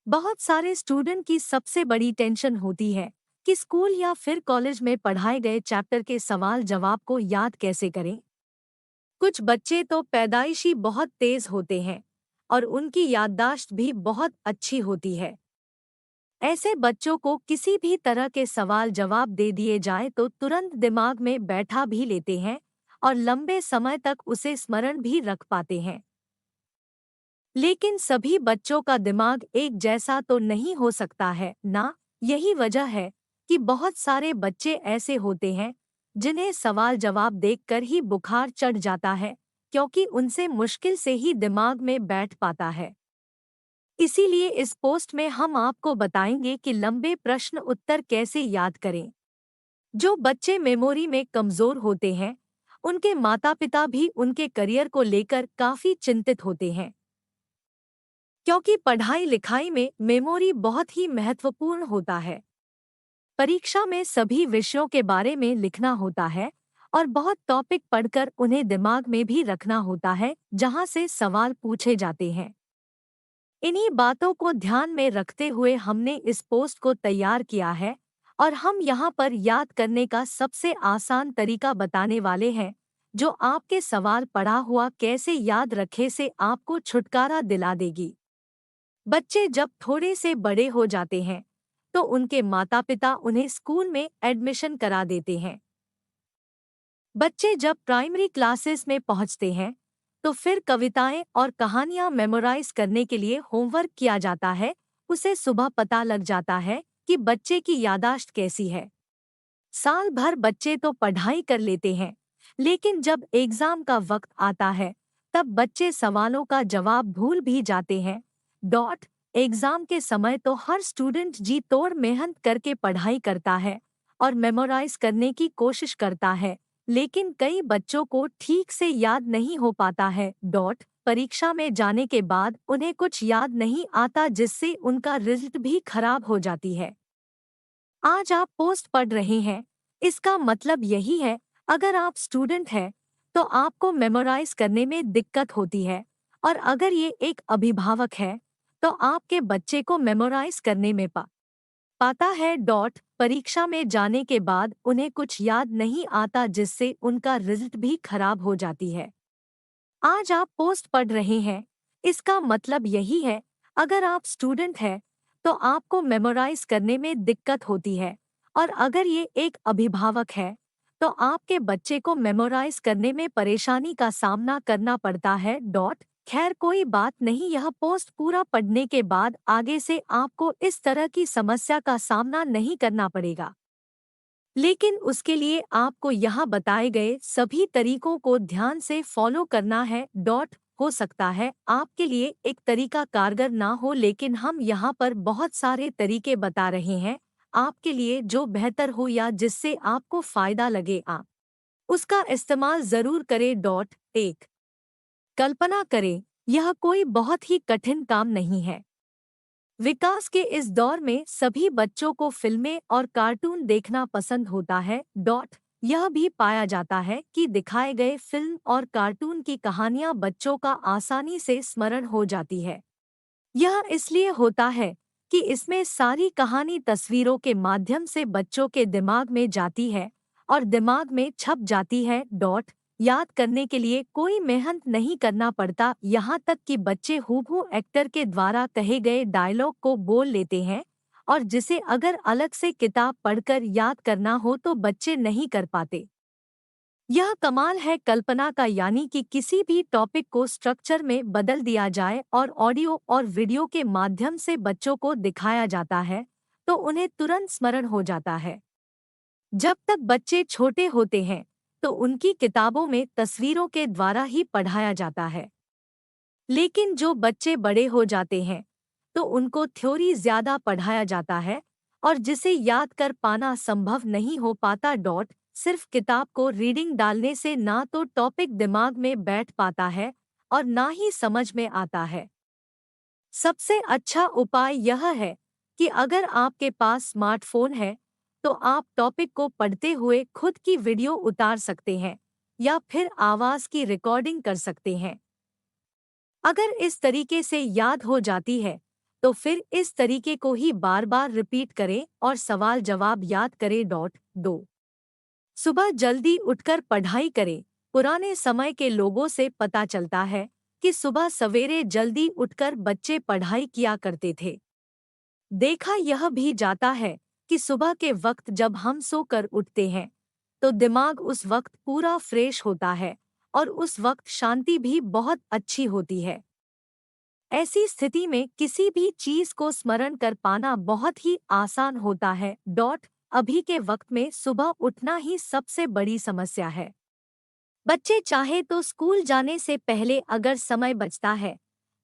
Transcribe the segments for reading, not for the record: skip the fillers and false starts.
बहुत सारे स्टूडेंट की सबसे बड़ी टेंशन होती है कि स्कूल या फिर कॉलेज में पढ़ाए गए चैप्टर के सवाल जवाब को याद कैसे करें। कुछ बच्चे तो पैदाइशी बहुत तेज होते हैं और उनकी याददाश्त भी बहुत अच्छी होती है। ऐसे बच्चों को किसी भी तरह के सवाल जवाब दे दिए जाए तो तुरंत दिमाग में बैठा भी लेते हैं और लंबे समय तक उसे स्मरण भी रख पाते हैं। लेकिन सभी बच्चों का दिमाग एक जैसा तो नहीं हो सकता है ना। यही वजह है कि बहुत सारे बच्चे ऐसे होते हैं जिन्हें सवाल जवाब देखकर ही बुखार चढ़ जाता है, क्योंकि उनसे मुश्किल से ही दिमाग में बैठ पाता है। इसीलिए इस पोस्ट में हम आपको बताएंगे कि लंबे प्रश्न उत्तर कैसे याद करें। जो बच्चे मेमोरी में कमजोर होते हैं, उनके माता पिता भी उनके करियर को लेकर काफी चिंतित होते हैं, क्योंकि पढ़ाई लिखाई में मेमोरी बहुत ही महत्वपूर्ण होता है। परीक्षा में सभी विषयों के बारे में लिखना होता है और बहुत टॉपिक पढ़कर उन्हें दिमाग में भी रखना होता है जहां से सवाल पूछे जाते हैं। इन्हीं बातों को ध्यान में रखते हुए हमने इस पोस्ट को तैयार किया है और हम यहाँ पर याद करने का सबसे आसान तरीका बताने वाले हैं, जो आपके सवाल पढ़ा हुआ कैसे याद रखे से आपको छुटकारा दिला देगी। बच्चे जब थोड़े से बड़े हो जाते हैं तो उनके माता पिता उन्हें स्कूल में एडमिशन करा देते हैं। बच्चे जब प्राइमरी क्लासेस में पहुंचते हैं तो फिर कविताएं और कहानियां मेमोराइज करने के लिए होमवर्क किया जाता है। उसे सुबह पता लग जाता है कि बच्चे की याददाश्त कैसी है। साल भर बच्चे तो पढ़ाई कर लेते हैं, लेकिन जब एग्जाम का वक्त आता है तब बच्चे सवालों का जवाब भूल भी जाते हैं। एग्जाम के समय तो हर स्टूडेंट जी तोड़ मेहनत करके पढ़ाई करता है और मेमोराइज करने की कोशिश करता है, लेकिन कई बच्चों को ठीक से याद नहीं हो पाता है। परीक्षा में जाने के बाद उन्हें कुछ याद नहीं आता, जिससे उनका रिजल्ट भी खराब हो जाती है। आज आप पोस्ट पढ़ रहे हैं, इसका मतलब यही है, अगर आप स्टूडेंट हैं तो आपको मेमोराइज करने में दिक्कत होती है, और अगर ये एक अभिभावक है तो आपके बच्चे को मेमोराइज करने में पाता है। परीक्षा में जाने के बाद उन्हें कुछ याद नहीं आता, जिससे उनका रिजल्ट भी खराब हो जाती है। आज आप पोस्ट पढ़ रहे हैं, इसका मतलब यही है, अगर आप स्टूडेंट हैं तो आपको मेमोराइज करने में दिक्कत होती है, और अगर ये एक अभिभावक है तो आपके बच्चे को मेमोराइज करने में परेशानी का सामना करना पड़ता है। खैर कोई बात नहीं, यह पोस्ट पूरा पढ़ने के बाद आगे से आपको इस तरह की समस्या का सामना नहीं करना पड़ेगा। लेकिन उसके लिए आपको यहाँ बताए गए सभी तरीकों को ध्यान से फॉलो करना है। हो सकता है आपके लिए एक तरीका कारगर ना हो, लेकिन हम यहाँ पर बहुत सारे तरीके बता रहे हैं आपके लिए, जो बेहतर हो या जिससे आपको फायदा लगे, आप उसका इस्तेमाल जरूर करें। एक, कल्पना करें, यह कोई बहुत ही कठिन काम नहीं है। विकास के इस दौर में सभी बच्चों को फिल्में और कार्टून देखना पसंद होता है। यह भी पाया जाता है कि दिखाए गए फिल्म और कार्टून की कहानियां बच्चों का आसानी से स्मरण हो जाती है। यह इसलिए होता है कि इसमें सारी कहानी तस्वीरों के माध्यम से बच्चों के दिमाग में जाती है और दिमाग में छप जाती है। याद करने के लिए कोई मेहनत नहीं करना पड़ता, यहाँ तक कि बच्चे हूबहू एक्टर के द्वारा कहे गए डायलॉग को बोल लेते हैं, और जिसे अगर अलग से किताब पढ़कर याद करना हो तो बच्चे नहीं कर पाते। यह कमाल है कल्पना का, यानी कि किसी भी टॉपिक को स्ट्रक्चर में बदल दिया जाए और ऑडियो और वीडियो के माध्यम से बच्चों को दिखाया जाता है तो उन्हें तुरंत स्मरण हो जाता है। जब तक बच्चे छोटे होते हैं तो उनकी किताबों में तस्वीरों के द्वारा ही पढ़ाया जाता है, लेकिन जो बच्चे बड़े हो जाते हैं तो उनको थ्योरी ज्यादा पढ़ाया जाता है और जिसे याद कर पाना संभव नहीं हो पाता। सिर्फ किताब को रीडिंग डालने से ना तो टॉपिक दिमाग में बैठ पाता है और ना ही समझ में आता है। सबसे अच्छा उपाय यह है कि अगर आपके पास स्मार्टफोन है तो आप टॉपिक को पढ़ते हुए खुद की वीडियो उतार सकते हैं या फिर आवाज की रिकॉर्डिंग कर सकते हैं। अगर इस तरीके से याद हो जाती है तो फिर इस तरीके को ही बार बार रिपीट करें और सवाल जवाब याद करें। 2 सुबह जल्दी उठकर पढ़ाई करें। पुराने समय के लोगों से पता चलता है कि सुबह सवेरे जल्दी उठकर बच्चे पढ़ाई किया करते थे। देखा यह भी जाता है कि सुबह के वक्त जब हम सोकर उठते हैं तो दिमाग उस वक्त पूरा फ्रेश होता है और उस वक्त शांति भी बहुत अच्छी होती है। ऐसी स्थिति में किसी भी चीज को स्मरण कर पाना बहुत ही आसान होता है। अभी के वक्त में सुबह उठना ही सबसे बड़ी समस्या है। बच्चे चाहे तो स्कूल जाने से पहले अगर समय बचता है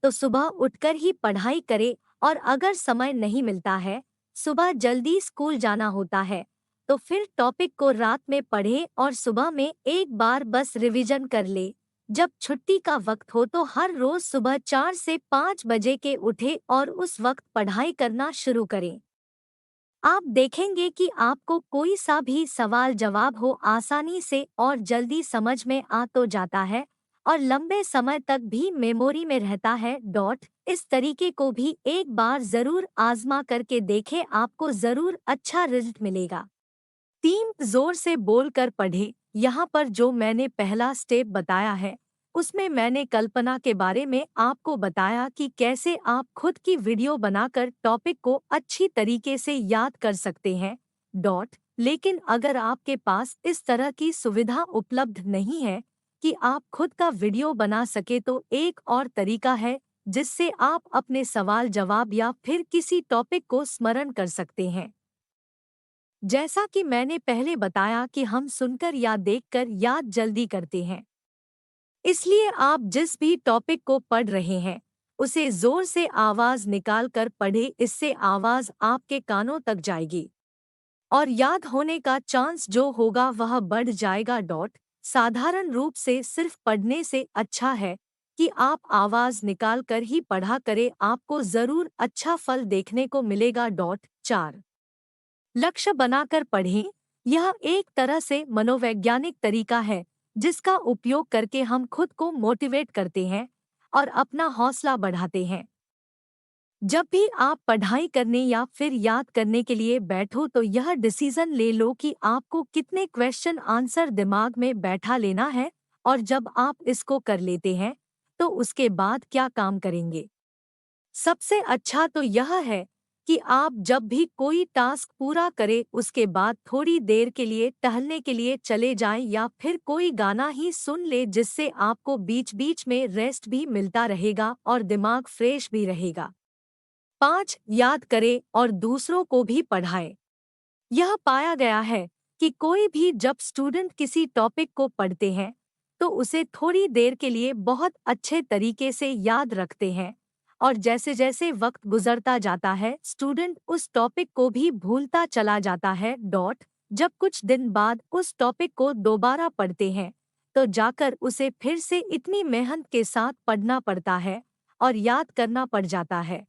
तो सुबह उठकर ही पढ़ाई करे, और अगर समय नहीं मिलता है, सुबह जल्दी स्कूल जाना होता है, तो फिर टॉपिक को रात में पढ़े और सुबह में एक बार बस रिवीजन कर ले। जब छुट्टी का वक्त हो तो हर रोज सुबह 4 से 5 बजे के उठे और उस वक्त पढ़ाई करना शुरू करें। आप देखेंगे कि आपको कोई सा भी सवाल जवाब हो आसानी से और जल्दी समझ में आ तो जाता है और लंबे समय तक भी मेमोरी में रहता है। इस तरीके को भी एक बार जरूर आजमा करके देखें, आपको जरूर अच्छा रिजल्ट मिलेगा। 3 जोर से बोलकर पढ़े। यहाँ पर जो मैंने पहला स्टेप बताया है उसमें मैंने कल्पना के बारे में आपको बताया कि कैसे आप खुद की वीडियो बनाकर टॉपिक को अच्छी तरीके से याद कर सकते हैं। लेकिन अगर आपके पास इस तरह की सुविधा उपलब्ध नहीं है कि आप खुद का वीडियो बना सके तो एक और तरीका है जिससे आप अपने सवाल जवाब या फिर किसी टॉपिक को स्मरण कर सकते हैं। जैसा कि मैंने पहले बताया कि हम सुनकर या देखकर याद जल्दी करते हैं, इसलिए आप जिस भी टॉपिक को पढ़ रहे हैं उसे जोर से आवाज निकाल कर पढ़े। इससे आवाज आपके कानों तक जाएगी और याद होने का चांस जो होगा वह बढ़ जाएगा। साधारण रूप से सिर्फ पढ़ने से अच्छा है कि आप आवाज निकाल कर ही पढ़ा करें, आपको जरूर अच्छा फल देखने को मिलेगा। 4 लक्ष्य बनाकर पढ़ें। यह एक तरह से मनोवैज्ञानिक तरीका है जिसका उपयोग करके हम खुद को मोटिवेट करते हैं और अपना हौसला बढ़ाते हैं। जब भी आप पढ़ाई करने या फिर याद करने के लिए बैठो तो यह डिसीजन ले लो कि आपको कितने क्वेश्चन आंसर दिमाग में बैठा लेना है, और जब आप इसको कर लेते हैं तो उसके बाद क्या काम करेंगे। सबसे अच्छा तो यह है कि आप जब भी कोई टास्क पूरा करें उसके बाद थोड़ी देर के लिए टहलने के लिए चले जाएं या फिर कोई गाना ही सुन ले, जिससे आपको बीच बीच में रेस्ट भी मिलता रहेगा और दिमाग फ्रेश भी रहेगा। 5 याद करें और दूसरों को भी पढ़ाएं। यह पाया गया है कि कोई भी जब स्टूडेंट किसी टॉपिक को पढ़ते हैं तो उसे थोड़ी देर के लिए बहुत अच्छे तरीके से याद रखते हैं, और जैसे जैसे वक्त गुजरता जाता है स्टूडेंट उस टॉपिक को भी भूलता चला जाता है। जब कुछ दिन बाद उस टॉपिक को दोबारा पढ़ते हैं तो जाकर उसे फिर से इतनी मेहनत के साथ पढ़ना पड़ता है और याद करना पड़ जाता है।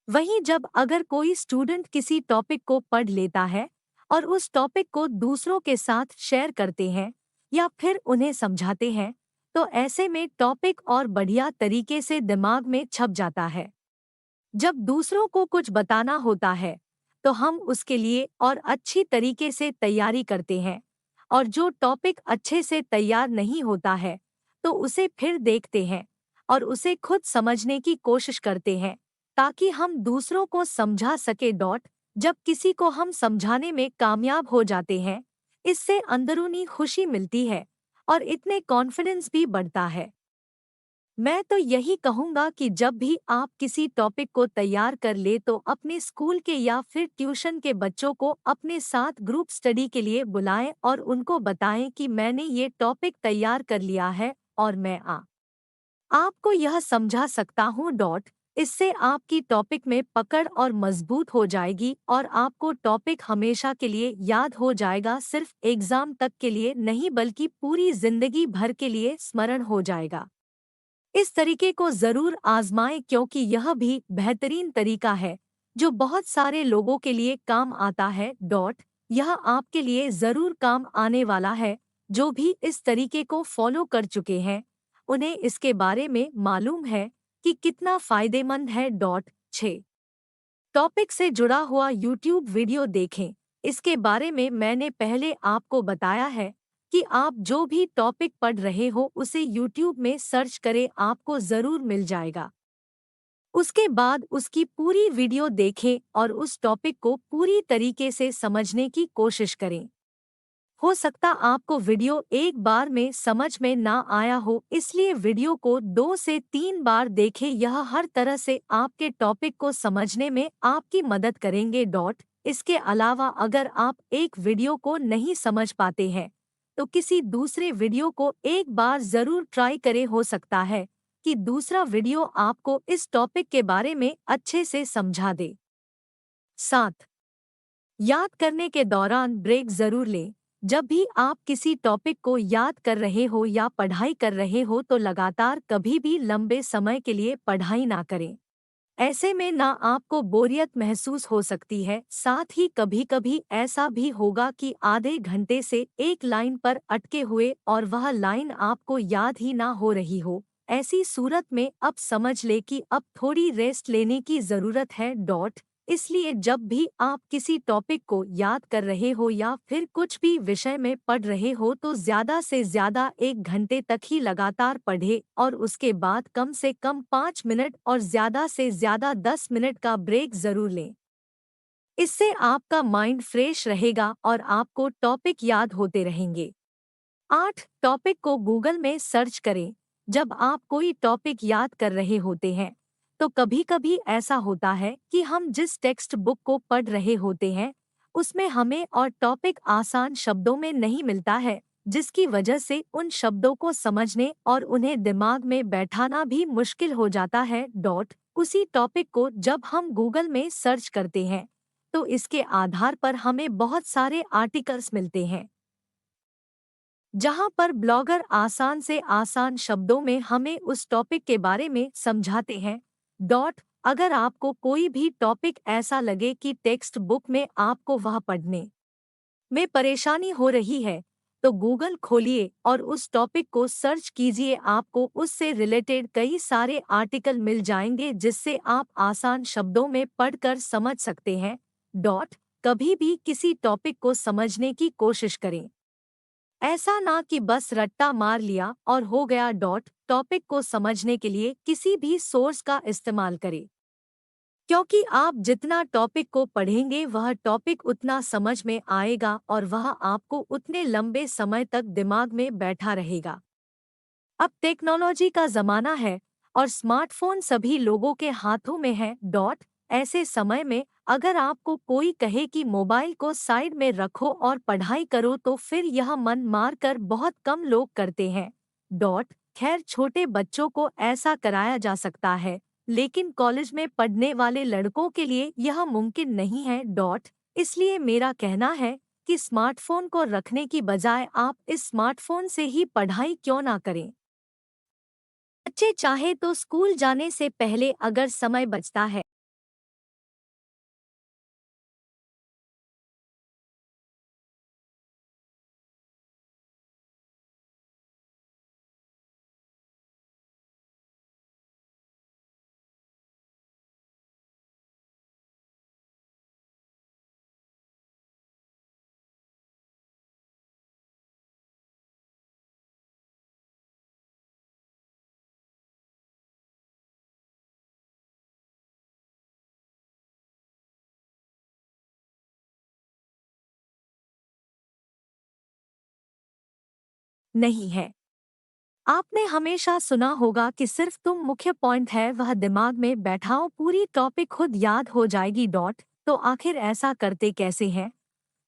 वहीं जब अगर कोई स्टूडेंट किसी टॉपिक को पढ़ लेता है और उस टॉपिक को दूसरों के साथ शेयर करते हैं या फिर उन्हें समझाते हैं तो ऐसे में टॉपिक और बढ़िया तरीके से दिमाग में छप जाता है। जब दूसरों को कुछ बताना होता है तो हम उसके लिए और अच्छी तरीके से तैयारी करते हैं, और जो टॉपिक अच्छे से तैयार नहीं होता है तो उसे फिर देखते हैं और उसे खुद समझने की कोशिश करते हैं ताकि हम दूसरों को समझा सके। जब किसी को हम समझाने में कामयाब हो जाते हैं इससे अंदरूनी खुशी मिलती है और इतने कॉन्फिडेंस भी बढ़ता है। मैं तो यही कहूँगा कि जब भी आप किसी टॉपिक को तैयार कर ले तो अपने स्कूल के या फिर ट्यूशन के बच्चों को अपने साथ ग्रुप स्टडी के लिए बुलाएं और उनको बताएं कि मैंने ये टॉपिक तैयार कर लिया है और मैं आपको यह समझा सकता हूँ। इससे आपकी टॉपिक में पकड़ और मजबूत हो जाएगी और आपको टॉपिक हमेशा के लिए याद हो जाएगा, सिर्फ एग्जाम तक के लिए नहीं बल्कि पूरी जिंदगी भर के लिए स्मरण हो जाएगा। इस तरीके को जरूर आजमाएं क्योंकि यह भी बेहतरीन तरीका है जो बहुत सारे लोगों के लिए काम आता है। यह आपके लिए जरूर काम आने वाला है। जो भी इस तरीके को फॉलो कर चुके हैं उन्हें इसके बारे में मालूम है कि कितना फायदेमंद है। 6 टॉपिक से जुड़ा हुआ यूट्यूब वीडियो देखें। इसके बारे में मैंने पहले आपको बताया है कि आप जो भी टॉपिक पढ़ रहे हो उसे यूट्यूब में सर्च करें, आपको ज़रूर मिल जाएगा। उसके बाद उसकी पूरी वीडियो देखें और उस टॉपिक को पूरी तरीके से समझने की कोशिश करें। हो सकता आपको वीडियो एक बार में समझ में ना आया हो, इसलिए वीडियो को 2 से 3 बार देखें। यह हर तरह से आपके टॉपिक को समझने में आपकी मदद करेंगे। इसके अलावा अगर आप एक वीडियो को नहीं समझ पाते हैं तो किसी दूसरे वीडियो को एक बार ज़रूर ट्राई करें। हो सकता है कि दूसरा वीडियो आपको इस टॉपिक के बारे में अच्छे से समझा दे। 7 याद करने के दौरान ब्रेक जरूर लें। जब भी आप किसी टॉपिक को याद कर रहे हो या पढ़ाई कर रहे हो तो लगातार कभी भी लंबे समय के लिए पढ़ाई ना करें। ऐसे में ना आपको बोरियत महसूस हो सकती है, साथ ही कभी कभी ऐसा भी होगा कि आधे घंटे से एक लाइन पर अटके हुए और वह लाइन आपको याद ही ना हो रही हो। ऐसी सूरत में अब समझ ले कि अब थोड़ी रेस्ट लेने की ज़रूरत है। इसलिए जब भी आप किसी टॉपिक को याद कर रहे हो या फिर कुछ भी विषय में पढ़ रहे हो तो ज़्यादा से ज़्यादा 1 घंटे तक ही लगातार पढ़े और उसके बाद कम से कम 5 मिनट और ज़्यादा से ज़्यादा 10 मिनट का ब्रेक ज़रूर लें। इससे आपका माइंड फ्रेश रहेगा और आपको टॉपिक याद होते रहेंगे। 8 टॉपिक को गूगल में सर्च करें। जब आप कोई टॉपिक याद कर रहे होते हैं तो कभी-कभी ऐसा होता है कि हम जिस टेक्स्ट बुक को पढ़ रहे होते हैं उसमें हमें और टॉपिक आसान शब्दों में नहीं मिलता है, जिसकी वजह से उन शब्दों को समझने और उन्हें दिमाग में बैठाना भी मुश्किल हो जाता है। उसी टॉपिक को जब हम गूगल में सर्च करते हैं तो इसके आधार पर हमें बहुत सारे आर्टिकल्स मिलते हैं जहां पर ब्लॉगर आसान से आसान शब्दों में हमें उस टॉपिक के बारे में समझाते हैं। अगर आपको कोई भी टॉपिक ऐसा लगे कि टेक्स्ट बुक में आपको वह पढ़ने में परेशानी हो रही है तो गूगल खोलिए और उस टॉपिक को सर्च कीजिए। आपको उससे रिलेटेड कई सारे आर्टिकल मिल जाएंगे जिससे आप आसान शब्दों में पढ़कर समझ सकते हैं। कभी भी किसी टॉपिक को समझने की कोशिश करें, ऐसा ना कि बस रट्टा मार लिया और हो गया। टॉपिक को समझने के लिए किसी भी सोर्स का इस्तेमाल करें, क्योंकि आप जितना टॉपिक को पढ़ेंगे वह टॉपिक उतना समझ में आएगा और वह आपको उतने लंबे समय तक दिमाग में बैठा रहेगा। अब टेक्नोलॉजी का ज़माना है और स्मार्टफोन सभी लोगों के हाथों में है। ऐसे समय में अगर आपको कोई कहे कि मोबाइल को साइड में रखो और पढ़ाई करो तो फिर यह मन मार कर बहुत कम लोग करते हैं। खैर, छोटे बच्चों को ऐसा कराया जा सकता है, लेकिन कॉलेज में पढ़ने वाले लड़कों के लिए यह मुमकिन नहीं है। इसलिए मेरा कहना है कि स्मार्टफोन को रखने की बजाय आप इस स्मार्टफोन से ही पढ़ाई क्यों ना करें। बच्चे चाहे तो स्कूल जाने से पहले अगर समय बचता है नहीं है। आपने हमेशा सुना होगा कि सिर्फ तुम मुख्य पॉइंट है वह दिमाग में बैठाओ, पूरी टॉपिक खुद याद हो जाएगी। तो आखिर ऐसा करते कैसे हैं?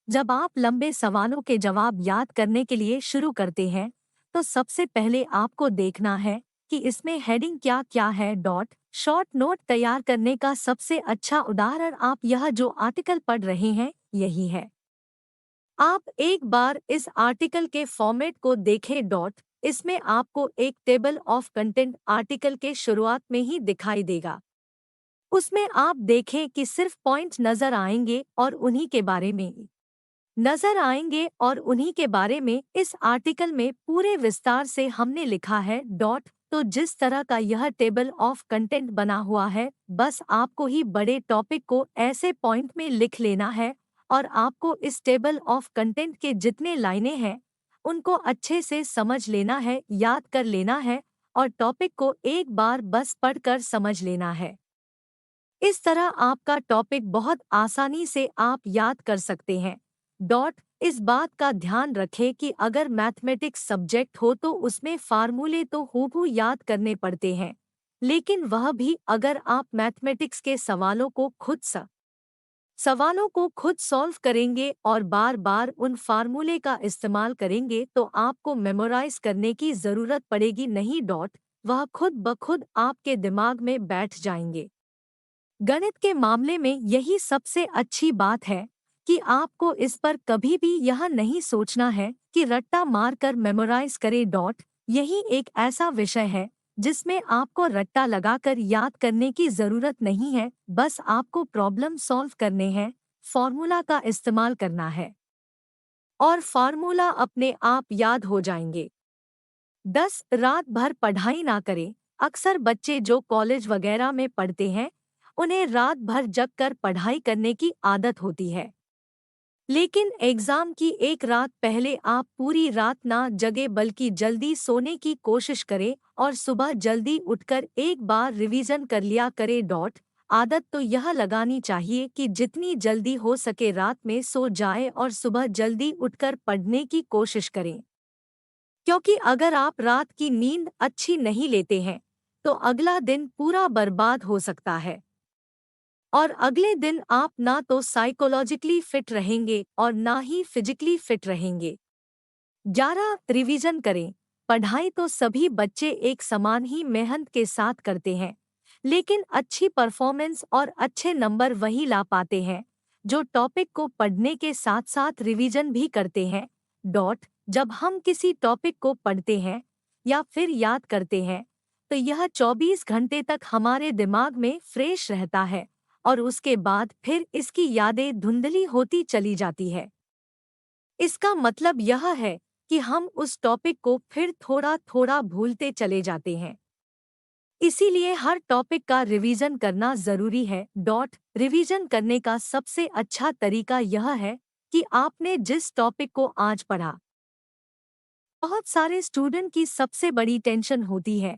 जब आप लंबे सवालों के जवाब याद करने के लिए शुरू करते हैं तो सबसे पहले आपको देखना है कि इसमें हेडिंग क्या क्या है। शॉर्ट नोट तैयार करने का सबसे अच्छा उदाहरण आप यह जो आर्टिकल पढ़ रहे हैं यही है। आप एक बार इस आर्टिकल के फॉर्मेट को देखें। इसमें आपको एक टेबल ऑफ कंटेंट आर्टिकल के शुरुआत में ही दिखाई देगा। उसमें आप देखें कि सिर्फ पॉइंट नजर आएंगे और उन्हीं के बारे में इस आर्टिकल में पूरे विस्तार से हमने लिखा है। तो जिस तरह का यह टेबल ऑफ कंटेंट बना हुआ है, बस आपको ही बड़े टॉपिक को ऐसे पॉइंट में लिख लेना है और आपको इस टेबल ऑफ कंटेंट के जितने लाइनें हैं उनको अच्छे से समझ लेना है, याद कर लेना है और टॉपिक को एक बार बस पढ़कर समझ लेना है। इस तरह आपका टॉपिक बहुत आसानी से आप याद कर सकते हैं। इस बात का ध्यान रखें कि अगर मैथमेटिक्स सब्जेक्ट हो तो उसमें फार्मूले तो हूबहू याद करने पड़ते हैं, लेकिन वह भी अगर आप मैथमेटिक्स के सवालों को खुद सॉल्व करेंगे और बार बार उन फार्मूले का इस्तेमाल करेंगे तो आपको मेमोराइज करने की ज़रूरत पड़ेगी नहीं। वह खुद ब खुद आपके दिमाग में बैठ जाएंगे। गणित के मामले में यही सबसे अच्छी बात है कि आपको इस पर कभी भी यह नहीं सोचना है कि रट्टा मारकर मेमोराइज करें। यही एक ऐसा विषय है जिसमें आपको रट्टा लगाकर याद करने की जरूरत नहीं है, बस आपको प्रॉब्लम सॉल्व करने हैं, फॉर्मूला का इस्तेमाल करना है और फार्मूला अपने आप याद हो जाएंगे। 10 रात भर पढ़ाई ना करें। अक्सर बच्चे जो कॉलेज वगैरह में पढ़ते हैं उन्हें रात भर जग कर पढ़ाई करने की आदत होती है, लेकिन एग्जाम की एक रात पहले आप पूरी रात ना जगे बल्कि जल्दी सोने की कोशिश करें और सुबह जल्दी उठकर एक बार रिवीजन कर लिया करें। आदत तो यह लगानी चाहिए कि जितनी जल्दी हो सके रात में सो जाए और सुबह जल्दी उठकर पढ़ने की कोशिश करें, क्योंकि अगर आप रात की नींद अच्छी नहीं लेते हैं तो अगला दिन पूरा बर्बाद हो सकता है और अगले दिन आप ना तो साइकोलॉजिकली फिट रहेंगे और ना ही फिजिकली फिट रहेंगे। 11 रिवीजन करें। पढ़ाई तो सभी बच्चे एक समान ही मेहनत के साथ करते हैं, लेकिन अच्छी परफॉर्मेंस और अच्छे नंबर वही ला पाते हैं जो टॉपिक को पढ़ने के साथ साथ रिवीजन भी करते हैं। जब हम किसी टॉपिक को पढ़ते हैं या फिर याद करते हैं तो यह 24 घंटे तक हमारे दिमाग में फ्रेश रहता है और उसके बाद फिर इसकी यादें धुंधली होती चली जाती है। इसका मतलब यह है कि हम उस टॉपिक को फिर थोड़ा थोड़ा भूलते चले जाते हैं। इसीलिए हर टॉपिक का रिवीजन करना जरूरी है। रिवीजन करने का सबसे अच्छा तरीका यह है कि आपने जिस टॉपिक को आज पढ़ा, बहुत सारे स्टूडेंट की सबसे बड़ी टेंशन होती है